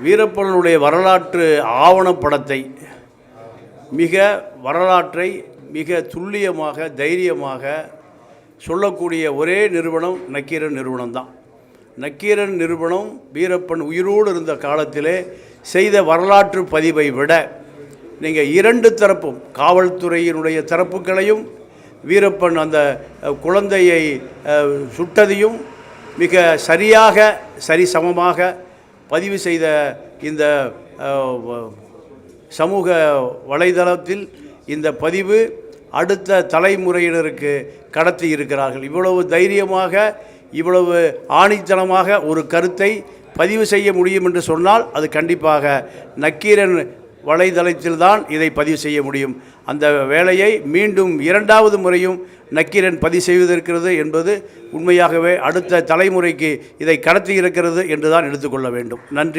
வீரப்பனுடைய வரலாற்று ஆவணப்படத்தை வரலாற்றை மிக துல்லியமாக தைரியமாக சொல்லக்கூடிய ஒரே நிறுவனம் நக்கீரன் நிறுவனம்தான். நக்கீரன் நிறுவனம் வீரப்பன் உயிரோடு இருந்த காலத்திலே செய்த வரலாற்று பதிவை விட நீங்கள் இரண்டு தரப்பும், காவல்துறையினுடைய தரப்புகளையும் வீரப்பன் அந்த குழந்தையை சுட்டதையும் மிக சரியாக சரிசமமாக பதிவு செய்த இந்த சமூக வலைதளத்தில் இந்த பதிவு அடுத்த தலைமுறையினருக்கு கடத்தி இருக்கிறார்கள். இவ்வளவு தைரியமாக, இவ்வளவு ஆணித்தனமாக ஒரு கருத்தை பதிவு செய்ய முடியும் என்று சொன்னால் அது கண்டிப்பாக நக்கீரன் வலைதளத்தில்தான் இதை பதிவு செய்ய முடியும். அந்த வேலையை மீண்டும் இரண்டாவது முறையும் நக்கீரன் பதிவு செய்வதற்கிறது என்பது உண்மையாகவே அடுத்த தலைமுறைக்கு இதை கடத்தி இருக்கிறது என்று தான் எடுத்துக்கொள்ள வேண்டும். நன்றி.